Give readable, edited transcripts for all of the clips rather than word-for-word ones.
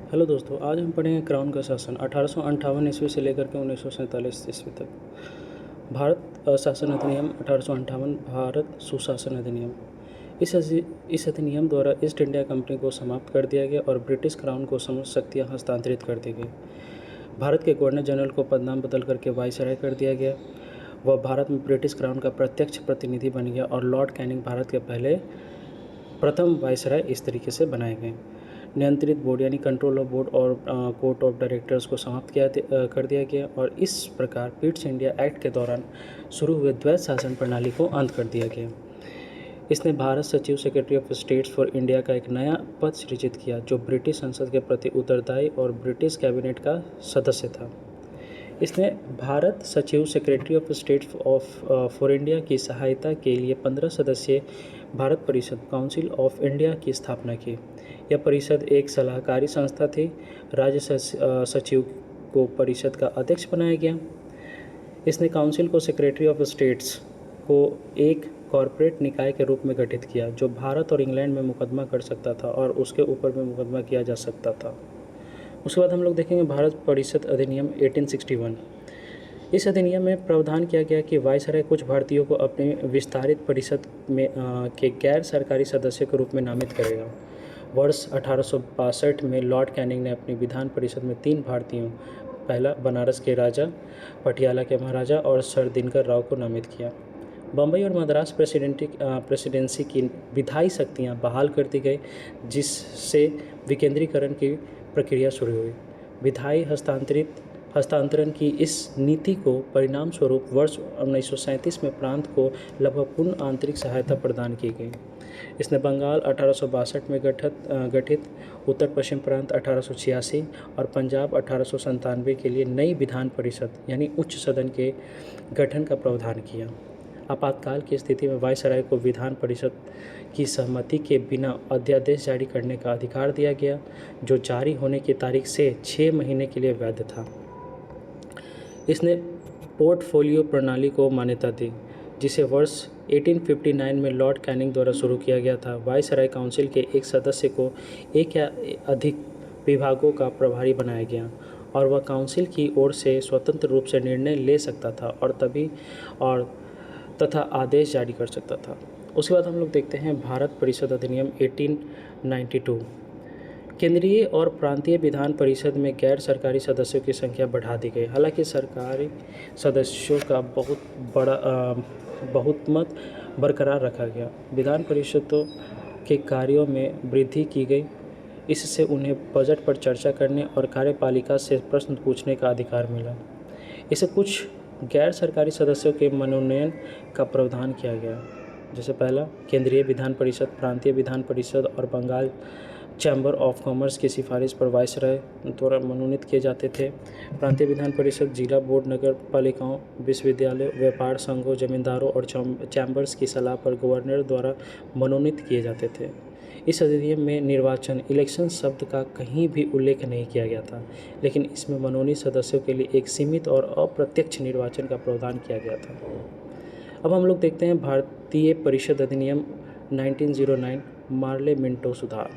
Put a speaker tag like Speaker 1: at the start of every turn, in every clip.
Speaker 1: Hello दोस्तों, आज हम पढ़ेंगे क्राउन का शासन 1858 ईस्वी से लेकर के 1947 ईस्वी तक। भारत शासन अधिनियम 1858 भारत सुशासन अधिनियम। इस अधिनियम द्वारा ईस्ट इंडिया कंपनी को समाप्त कर दिया गया और ब्रिटिश क्राउन को समस्त शक्तियाँ हस्तांतरित कर दी गई। भारत के गवर्नर जनरल को पदनाम बदल करके वायसराय कर दिया गया। वह भारत में ब्रिटिश क्राउन का प्रत्यक्ष प्रतिनिधि बन गया और लॉर्ड कैनिंग भारत के प्रथम वायसराय इस तरीके से बनाए गए। नियंत्रित बोर्ड यानी कंट्रोल ऑफ बोर्ड और कोर्ट ऑफ डायरेक्टर्स को समाप्त कर दिया गया और इस प्रकार पिट्स इंडिया एक्ट के दौरान शुरू हुए द्वैत शासन प्रणाली को अंत कर दिया गया। इसने भारत सचिव secretary of states for India का एक नया पद सृजित किया जो ब्रिटिश संसद के प्रति उत्तरदायी और ब्रिटिश कैबिनेट का सदस्य था। इसने भारत सचिव secretary of state for India की सहायता के लिए 15 सदस्यीय भारत परिषद काउंसिल ऑफ इंडिया की स्थापना की। यह परिषद एक सलाहकारी संस्था थी। राज्य सचिव को परिषद का अध्यक्ष बनाया गया। इसने काउंसिल को सेक्रेटरी ऑफ स्टेट्स को एक कॉरपोरेट निकाय के रूप में गठित किया जो भारत और इंग्लैंड में मुकदमा कर सकता था और उसके ऊपर में मुकदमा किया जा सकता था। उसके बाद हम लोग देखेंगे भारत परिषद अधिनियम 1861। इस अधिनियम में प्रावधान किया गया कि वायसराय कुछ भारतीयों को अपनी विस्तारित परिषद में के गैर सरकारी सदस्य के रूप में नामित करेगा। वर्ष 1862 में लॉर्ड कैनिंग ने अपनी विधान परिषद में 3 भारतीयों, पहला बनारस के राजा, पटियाला के महाराजा और सर दिनकर राव को नामित किया। बम्बई और मद्रास प्रेसिडेंसी की विधायी शक्तियाँ बहाल कर दी गई जिससे विकेंद्रीकरण की प्रक्रिया शुरू हुई। विधायी हस्तांतरण की इस नीति को परिणाम स्वरूप वर्ष 1937 में प्रांत को लगभग पूर्ण आंतरिक सहायता प्रदान की गई। इसने बंगाल 1862 में गठित, उत्तर पश्चिम प्रांत 1886 और पंजाब 1897 के लिए नई विधान परिषद यानी उच्च सदन के गठन का प्रावधान किया। आपातकाल की स्थिति में वायसराय को विधान परिषद की सहमति के बिना अध्यादेश जारी करने का अधिकार दिया गया जो जारी होने की तारीख से 6 महीने के लिए वैध था। इसने पोर्टफोलियो प्रणाली को मान्यता दी जिसे वर्ष 1859 में लॉर्ड कैनिंग द्वारा शुरू किया गया था। वायसराय काउंसिल के एक सदस्य को एक या अधिक विभागों का प्रभारी बनाया गया और वह काउंसिल की ओर से स्वतंत्र रूप से निर्णय ले सकता था और तथा आदेश जारी कर सकता था। उसके बाद हम लोग देखते हैं भारत परिषद अधिनियम 1892। केंद्रीय और प्रांतीय विधान परिषद में गैर सरकारी सदस्यों की संख्या बढ़ा दी गई। हालांकि सरकारी सदस्यों का बहुमत बरकरार रखा गया। विधान परिषदों के कार्यों में वृद्धि की गई। इससे उन्हें बजट पर चर्चा करने और कार्यपालिका से प्रश्न पूछने का अधिकार मिला। इसे कुछ गैर सरकारी सदस्यों के मनोनयन का प्रावधान किया गया, जैसे पहला केंद्रीय विधान परिषद, प्रांतीय विधान परिषद और बंगाल चैम्बर ऑफ कॉमर्स की सिफारिश पर वायसराय द्वारा मनोनीत किए जाते थे। प्रांतीय विधान परिषद जिला बोर्ड, नगर पालिकाओं, विश्वविद्यालय, व्यापार संघों, जमींदारों और चैम्बर्स की सलाह पर गवर्नर द्वारा मनोनीत किए जाते थे। इस अधिनियम में निर्वाचन इलेक्शन शब्द का कहीं भी उल्लेख नहीं किया गया था, लेकिन इसमें मनोनीत सदस्यों के लिए एक सीमित और अप्रत्यक्ष निर्वाचन का प्रावधान किया गया था। अब हम लोग देखते हैं भारतीय परिषद अधिनियम 1909 मार्ले मिंटो सुधार।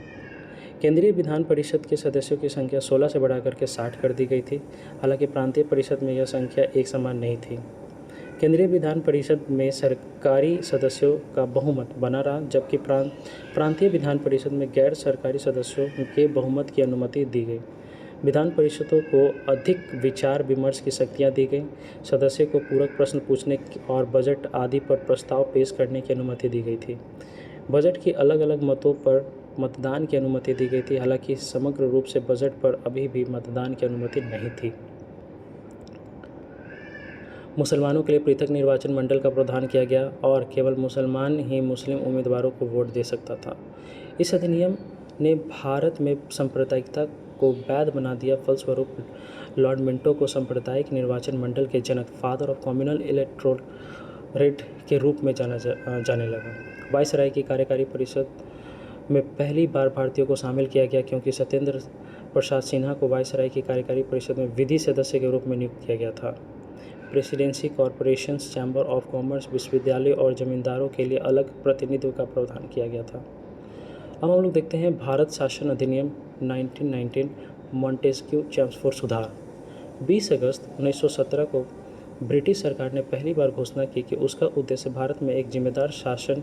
Speaker 1: केंद्रीय विधान परिषद के सदस्यों की संख्या 16 से बढ़ाकर के 60 कर दी गई थी। हालांकि प्रांतीय परिषद में यह संख्या एक समान नहीं थी। केंद्रीय विधान परिषद में सरकारी सदस्यों का बहुमत बना रहा, जबकि प्रांतीय विधान परिषद में गैर सरकारी सदस्यों के बहुमत की अनुमति दी गई। विधान परिषदों को अधिक विचार विमर्श की शक्तियां दी गई। सदस्य को पूरक प्रश्न पूछने और बजट आदि पर प्रस्ताव पेश करने की अनुमति दी गई थी। बजट की अलग अलग मतों पर मतदान की अनुमति दी गई थी। हालांकि समग्र रूप से बजट पर अभी भी मतदान की अनुमति नहीं थी। मुसलमानों के लिए पृथक निर्वाचन मंडल का प्रावधान किया गया और केवल मुसलमान ही मुस्लिम उम्मीदवारों को वोट दे सकता था। इस अधिनियम ने भारत में सांप्रदायिकता को वैध बना दिया। फलस्वरूप लॉर्ड मिंटो को सांप्रदायिक निर्वाचन मंडल के जनक, फादर ऑफ कम्युनल इलेक्टोरेट के रूप में जाने लगा। वायसराय की कार्यकारी परिषद में पहली बार भारतीयों को शामिल किया गया क्योंकि सत्येंद्र प्रसाद सिन्हा को वायसराय की कार्यकारी परिषद में विधि सदस्य के रूप में नियुक्त किया गया था। Presidency, corporations, chamber of commerce, विश्वविद्यालय और जमींदारों के लिए अलग प्रतिनिधित्व का प्रावधान किया गया था। अब हम लोग देखते हैं भारत शासन अधिनियम 1919 मॉन्टेस्क्यू चैम्सफोर्ड सुधार। 20 अगस्त 1917 को ब्रिटिश सरकार ने पहली बार घोषणा की कि उसका उद्देश्य भारत में एक जिम्मेदार शासन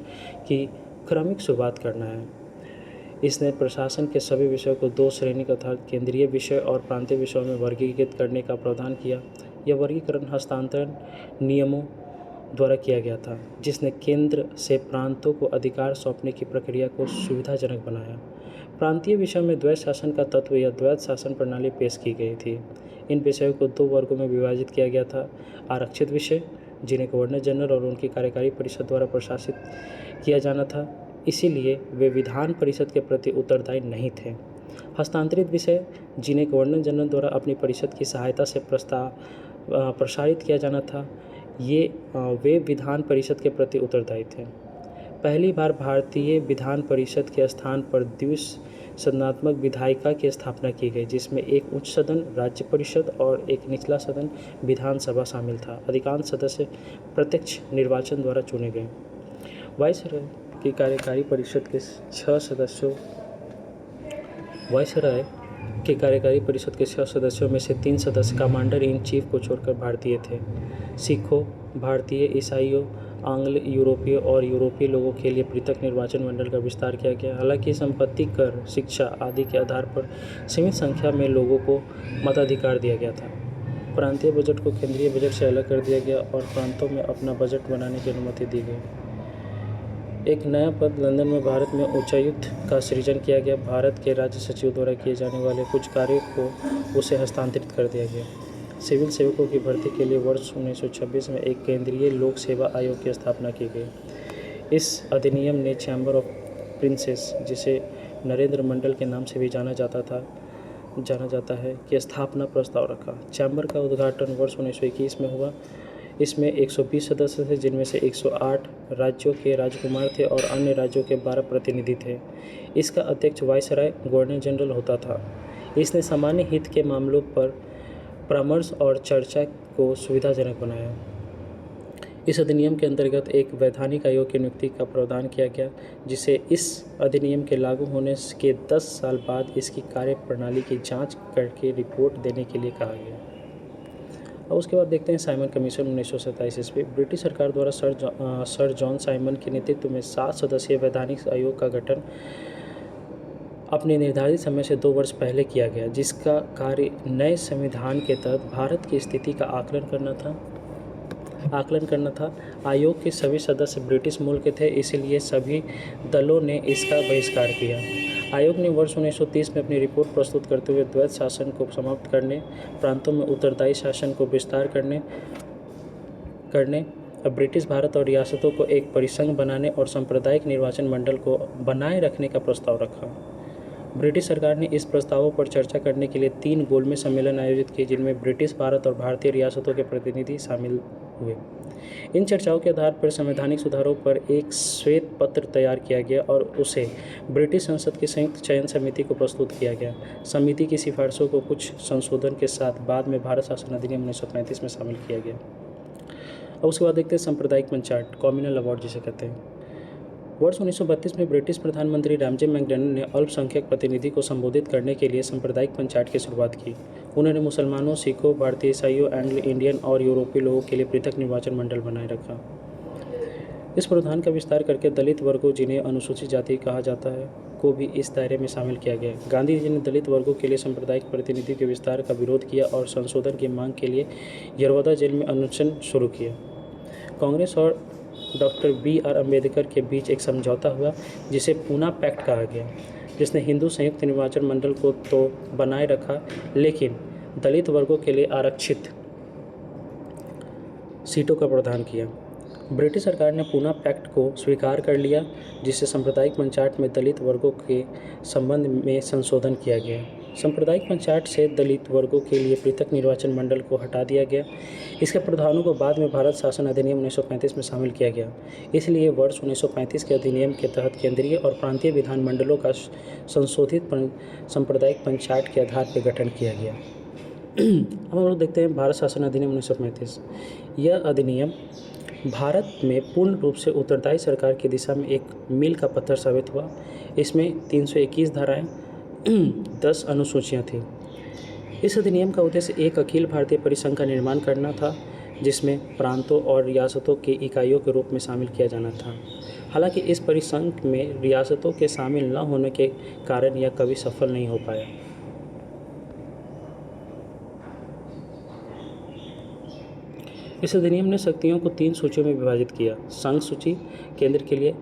Speaker 1: की क्रमिक शुरुआत करना है। इसने प्रशासन के सभी विषयों को 2 श्रेणी अर्थात केंद्रीय विषय और प्रांतीय विषयों में वर्गीकृत करने का प्रावधान किया। यह वर्गीकरण हस्तांतरण नियमों द्वारा किया गया था, जिसने केंद्र से प्रांतों को अधिकार सौंपने की प्रक्रिया को सुविधाजनक बनाया। प्रांतीय विषयों में द्वैत शासन का तत्व या द्वैत शासन प्रणाली पेश की गई थी। इन विषयों को 2 वर्गों में विभाजित किया गया था: आरक्षित विषय, जिन्हें गवर्नर जनरल और उनकी कार्यकारी परिषद द्वारा प्रशासित किया जाना था, इसीलिए वे विधान परिषद के प्रति उत्तरदायी नहीं थे। हस्तांतरित विषय, जिन्हें गवर्नर जनरल द्वारा अपनी परिषद की सहायता से प्रसारित किया जाना था, वे विधान परिषद के प्रति उत्तरदायी थे। पहली बार भारतीय विधान परिषद के स्थान पर द्विसदनात्मक विधायिका की स्थापना की गई, जिसमें एक उच्च सदन राज्य परिषद और एक निचला सदन विधानसभा शामिल था। अधिकांश सदस्य प्रत्यक्ष निर्वाचन द्वारा चुने गए। वायसराय की कार्यकारी परिषद के 6 सदस्यों में से 3 सदस्य कमांडर इन चीफ को छोड़कर भारतीय थे। सिखों, भारतीय, ईसाइयों, आंग्ल यूरोपीय और यूरोपीय लोगों के लिए पृथक निर्वाचन मंडल का विस्तार किया गया। हालांकि संपत्ति कर, शिक्षा आदि के आधार पर सीमित संख्या में लोगों को मताधिकार दिया गया था। प्रांतीय बजट को केंद्रीय बजट से अलग कर दिया गया और प्रांतों में अपना बजट बनाने की अनुमति दी गई। एक नया पद लंदन में भारत में उच्चायुक्त का सृजन किया गया। भारत के राज्य सचिव द्वारा किए जाने वाले कुछ कार्यों को उसे हस्तांतरित कर दिया गया। सिविल सेवकों की भर्ती के लिए वर्ष 1926 में एक केंद्रीय लोक सेवा आयोग की स्थापना की गई। इस अधिनियम ने चैम्बर ऑफ प्रिंसेस, जिसे नरेंद्र मंडल के नाम से भी जाना जाता है, की स्थापना प्रस्ताव रखा। चैम्बर का उद्घाटन वर्ष 1921 में हुआ। इसमें 120 सदस्य थे, जिनमें से 108 राज्यों के राजकुमार थे और अन्य राज्यों के 12 प्रतिनिधि थे। इसका अध्यक्ष वायसराय गवर्नर जनरल होता था। इसने सामान्य हित के मामलों पर परामर्श और चर्चा को सुविधाजनक बनाया। इस अधिनियम के अंतर्गत एक वैधानिक आयोग की नियुक्ति का प्रावधान किया गया, जिसे इस अधिनियम के लागू होने के 10 साल बाद इसकी कार्यप्रणाली की जांच करके रिपोर्ट देने के लिए कहा गया। और उसके बाद देखते हैं साइमन कमीशन 1927 ईस्वी। ब्रिटिश सरकार द्वारा सर जॉन साइमन के नेतृत्व में 7 सदस्यीय वैधानिक आयोग का गठन अपने निर्धारित समय से 2 वर्ष पहले किया गया, जिसका कार्य नए संविधान के तहत भारत की स्थिति का आकलन करना था। आयोग के सभी सदस्य ब्रिटिश मूल के थे, इसलिए सभी दलों ने इसका बहिष्कार किया। आयोग ने वर्ष 1930 में अपनी रिपोर्ट प्रस्तुत करते हुए द्वैत शासन को समाप्त करने, प्रांतों में उत्तरदायी शासन को विस्तार करने, ब्रिटिश भारत और रियासतों को एक परिसंघ बनाने और सांप्रदायिक निर्वाचन मंडल को बनाए रखने का प्रस्ताव रखा। ब्रिटिश सरकार ने इस प्रस्तावों पर चर्चा करने के लिए 3 गोलमेज सम्मेलन आयोजित किए, जिनमें ब्रिटिश भारत और भारतीय रियासतों के प्रतिनिधि शामिल हुए। इन चर्चाओं के आधार पर संवैधानिक सुधारों पर एक श्वेत पत्र तैयार किया गया और उसे ब्रिटिश संसद की संयुक्त चयन समिति को प्रस्तुत किया गया। समिति की सिफारिशों को कुछ संशोधन के साथ बाद में भारत शासन अधिनियम 1935 में शामिल किया गया। अब उसके बाद देखते हैं सांप्रदायिक पंचायत, कम्युनल अवार्ड जिसे कहते हैं। वर्ष 1932 में ब्रिटिश प्रधानमंत्री रामजे मैकडॉनल्ड ने अल्पसंख्यक प्रतिनिधि को संबोधित करने के लिए सांप्रदायिक पंचायत की शुरुआत की। उन्होंने मुसलमानों, सिखों, भारतीय ईसाइयों, एंग्लो इंडियन और यूरोपीय लोगों के लिए पृथक निर्वाचन मंडल बनाए रखा। इस प्रावधान का विस्तार करके दलित वर्गों, जिन्हें अनुसूचित जाति कहा जाता है, को भी इस दायरे में शामिल किया गया। गांधी जी ने दलित वर्गों के लिए सांप्रदायिक प्रतिनिधि के विस्तार का विरोध किया और संशोधन की मांग के लिए यरवदा जेल में अनशन शुरू किया। कांग्रेस और डॉक्टर B.R. अम्बेडकर के बीच एक समझौता हुआ, जिसे पूना पैक्ट कहा गया, जिसने हिंदू संयुक्त निर्वाचन मंडल को तो बनाए रखा, लेकिन दलित वर्गों के लिए आरक्षित सीटों का प्रावधान किया। ब्रिटिश सरकार ने पूना पैक्ट को स्वीकार कर लिया, जिससे सांप्रदायिक पंचायत में दलित वर्गों के संबंध में संशोधन किया गया। सांप्रदायिक पंचायत से दलित वर्गों के लिए पृथक निर्वाचन मंडल को हटा दिया गया। इसके प्रावधानों को बाद में भारत शासन अधिनियम 1935 में शामिल किया गया। इसलिए वर्ष 1935 के अधिनियम के तहत केंद्रीय और प्रांतीय विधान मंडलों का संशोधित सांप्रदायिक पंचायत के आधार पर गठन किया गया। अब हम लोग देखते हैं भारत शासन अधिनियम 1935। यह अधिनियम भारत में पूर्ण रूप से उत्तरदायी सरकार की दिशा में एक मील का पत्थर साबित हुआ। इसमें 321 धाराएं 10 अनुसूचियाँ थीं। इस अधिनियम का उद्देश्य एक अखिल भारतीय परिसंघ का निर्माण करना था, जिसमें प्रांतों और रियासतों के इकाइयों के रूप में शामिल किया जाना था। हालांकि इस परिसंघ में रियासतों के शामिल न होने के कारण यह कभी सफल नहीं हो पाया। इस अधिनियम ने शक्तियों को 3 सूचियों में विभाजित किया: संघ सूची केंद्र के लिए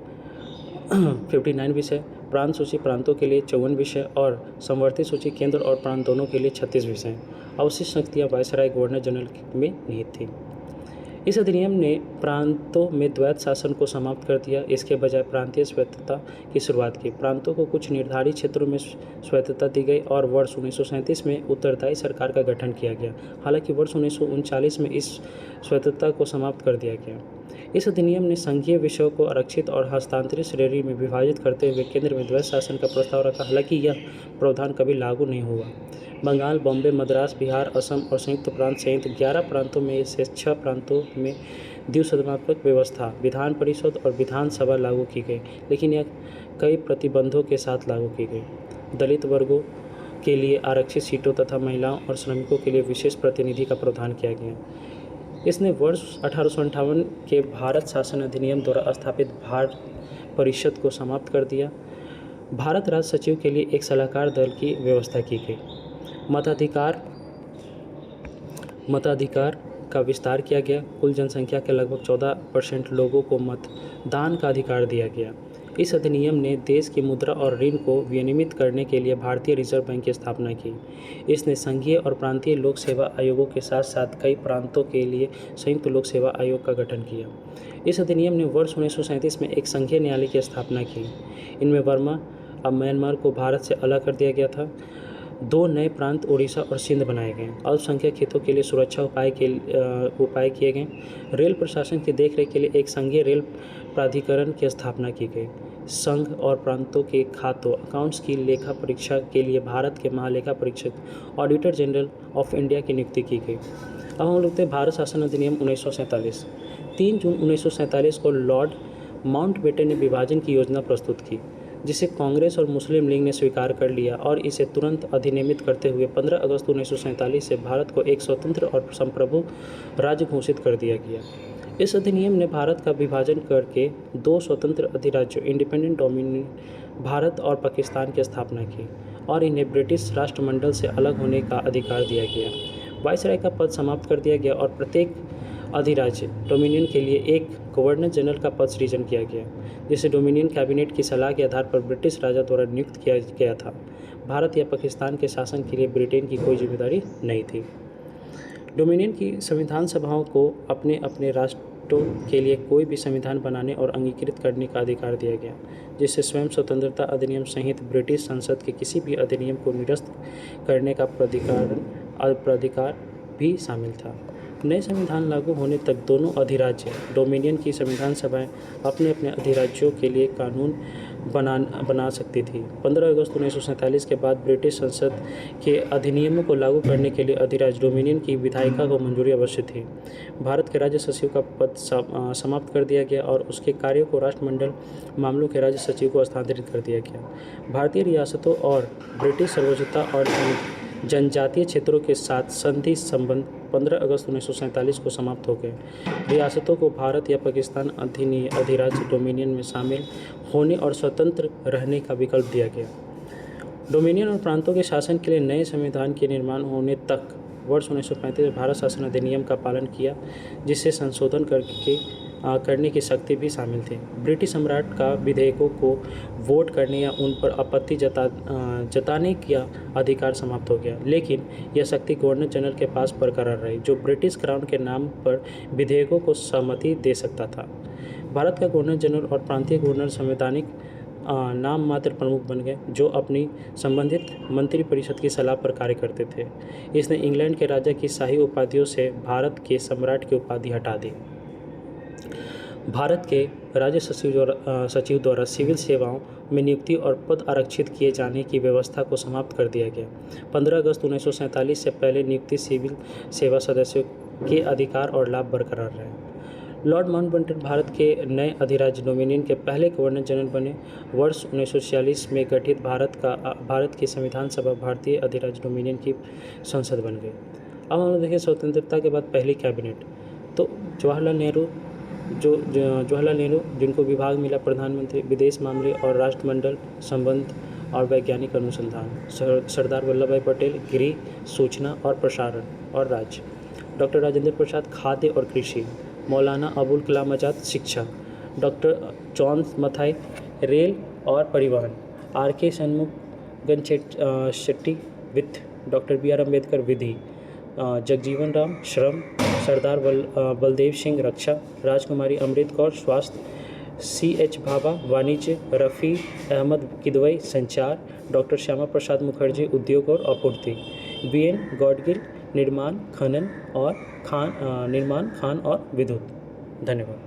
Speaker 1: 59 विषय, प्रांत सूची प्रांतों के लिए 54 विषय और समवर्ती सूची केंद्र और प्रांत दोनों के लिए 36 विषय। अवशिष्ट शक्तियाँ वायसराय गवर्नर जनरल में निहित थीं। इस अधिनियम ने प्रांतों में द्वैत शासन को समाप्त कर दिया, इसके बजाय प्रांतीय स्वायत्तता की शुरुआत की। प्रांतों को कुछ निर्धारित क्षेत्रों में स्वायत्तता दी गई और वर्ष 1937 में उत्तरदायी सरकार का गठन किया गया। हालांकि वर्ष 1939 में इस स्वायत्तता को समाप्त कर दिया गया। इस अधिनियम ने संघीय विषयों को आरक्षित और हस्तांतरित श्रेणी में विभाजित करते हुए केंद्र में द्वैत शासन का प्रस्ताव रखा। हालांकि यह प्रावधान कभी लागू नहीं हुआ। बंगाल, बॉम्बे, मद्रास, बिहार, असम और संयुक्त प्रांत सहित 11 प्रांतों में से 6 प्रांतों में द्विसदनात्मक व्यवस्था, विधान परिषद और विधानसभा लागू की गई, लेकिन यह कई प्रतिबंधों के साथ लागू की गई। दलित वर्गों के लिए आरक्षित सीटों तथा महिलाओं और श्रमिकों के लिए विशेष प्रतिनिधि का प्रावधान किया गया। इसने वर्ष 1858 के भारत शासन अधिनियम द्वारा स्थापित भार परिषद को समाप्त कर दिया। भारत राज्य सचिव के लिए एक सलाहकार दल की व्यवस्था की गई। मताधिकार का विस्तार किया गया। कुल जनसंख्या के लगभग 14% लोगों को मतदान का अधिकार दिया गया। इस अधिनियम ने देश की मुद्रा और ऋण को विनियमित करने के लिए भारतीय रिजर्व बैंक की स्थापना की। इसने संघीय और प्रांतीय लोक सेवा आयोगों के साथ साथ कई प्रांतों के लिए संयुक्त लोक सेवा आयोग का गठन किया। इस अधिनियम ने वर्ष 1937 में एक संघीय न्यायालय की स्थापना की। इनमें बर्मा और म्यांमार को भारत से अलग कर दिया गया था। 2 नए प्रांत ओडिशा और सिंध बनाए गए। अल्पसंख्यक हितों के लिए सुरक्षा उपाय किए गए। रेल प्रशासन की देखरेख के लिए एक संघीय रेल प्राधिकरण की स्थापना की गई। संघ और प्रांतों के खातों अकाउंट्स की लेखा परीक्षा के लिए भारत के महालेखा परीक्षक ऑडिटर जनरल ऑफ इंडिया की नियुक्ति की गई। अब हम लोग भारत शासन अधिनियम 1947। 3 जून 1947 को लॉर्ड माउंटबेटन ने विभाजन की योजना प्रस्तुत की, जिसे कांग्रेस और मुस्लिम लीग ने स्वीकार कर लिया और इसे तुरंत अधिनियमित करते हुए 15 अगस्त 1947 से भारत को एक स्वतंत्र और संप्रभु राज्य घोषित कर दिया गया। इस अधिनियम ने भारत का विभाजन करके 2 स्वतंत्र अधिराज्यों इंडिपेंडेंट डोमिनियन भारत और पाकिस्तान की स्थापना की और इन्हें ब्रिटिश राष्ट्रमंडल से अलग होने का अधिकार दिया गया। वायसराय का पद समाप्त कर दिया गया और प्रत्येक अधिराज्य डोमिनियन के लिए एक गवर्नर जनरल का पद सृजन किया गया, जिसे डोमिनियन कैबिनेट की सलाह के आधार पर ब्रिटिश राजा द्वारा नियुक्त किया गया था। भारत या पाकिस्तान के शासन के लिए ब्रिटेन की कोई जिम्मेदारी नहीं थी। डोमिनियन की संविधान सभाओं को अपने अपने राष्ट्रों के लिए कोई भी संविधान बनाने और अंगीकृत करने का अधिकार दिया गया, जिससे स्वयं स्वतंत्रता अधिनियम सहित ब्रिटिश संसद के किसी भी अधिनियम को निरस्त करने का प्राधिकार भी शामिल था। नए संविधान लागू होने तक दोनों अधिराज्य डोमिनियन की संविधान सभाएं अपने अपने अधिराज्यों के लिए कानून बना सकती थी। 15 अगस्त 1947 के बाद ब्रिटिश संसद के अधिनियमों को लागू करने के लिए अधिराज्य डोमिनियन की विधायिका को मंजूरी अवश्य थी। भारत के राज्य सचिव का पद समाप्त कर दिया गया और उसके कार्यों को राष्ट्रमंडल मामलों के राज्य सचिव को हस्तांतरित कर दिया गया। भारतीय रियासतों और ब्रिटिश सर्वोच्चता और जनजातीय क्षेत्रों के साथ संधि संबंध 15 अगस्त 1947 को समाप्त हो गए। रियासतों को भारत या पाकिस्तान अधिराज्य डोमिनियन में शामिल होने और स्वतंत्र रहने का विकल्प दिया गया। डोमिनियन और प्रांतों के शासन के लिए नए संविधान के निर्माण होने तक वर्ष 1935 में भारत शासन अधिनियम का पालन किया, जिससे संशोधन करने की शक्ति भी शामिल थी। ब्रिटिश सम्राट का विधेयकों को वोट करने या उन पर आपत्ति जताने का अधिकार समाप्त हो गया, लेकिन यह शक्ति गवर्नर जनरल के पास बरकरार रही, जो ब्रिटिश क्राउन के नाम पर विधेयकों को सहमति दे सकता था। भारत का गवर्नर जनरल और प्रांतीय गवर्नर संवैधानिक नाम मात्र प्रमुख बन गए, जो अपनी संबंधित मंत्रिपरिषद की सलाह पर कार्य करते थे। इसने इंग्लैंड के राजा की शाही उपाधियों से भारत के सम्राट की उपाधि हटा दी। भारत के राज्य सचिव द्वारा सिविल सेवाओं में नियुक्ति और पद आरक्षित किए जाने की व्यवस्था को समाप्त कर दिया गया। 15 अगस्त 1947 से पहले नियुक्ति सिविल सेवा सदस्यों के अधिकार और लाभ बरकरार रहे। लॉर्ड माउंटबेटन भारत के नए अधिराज्य डोमिनियन के पहले गवर्नर जनरल बने। वर्ष 1946 में गठित भारत की संविधान सभा भारतीय अधिराज्य डोमिनियन की संसद बन गई। अब हम लोग देखें स्वतंत्रता के बाद पहली कैबिनेट। तो जवाहरलाल नेहरू जिनको विभाग मिला प्रधानमंत्री, विदेश मामले और राष्ट्रमंडल संबंध और वैज्ञानिक अनुसंधान। सरदार वल्लभ भाई पटेल गृह, सूचना और प्रसारण और राज्य। डॉक्टर राजेंद्र प्रसाद खाद्य और कृषि। मौलाना अबुल कलाम आज़ाद शिक्षा। डॉक्टर जॉन मथाई रेल और परिवहन। आर.के. शनमुगम शेट्टी वित्त। Doctor B R. अम्बेडकर विधि। जगजीवन राम श्रम। सरदार बलदेव सिंह रक्षा। राजकुमारी अमृत कौर स्वास्थ्य। C.H. भाभा वाणिज्य। रफ़ी अहमद किदवई संचार। डॉक्टर श्यामा प्रसाद मुखर्जी उद्योग और आपूर्ति। B.N. गॉडगिल निर्माण खान और विद्युत। धन्यवाद।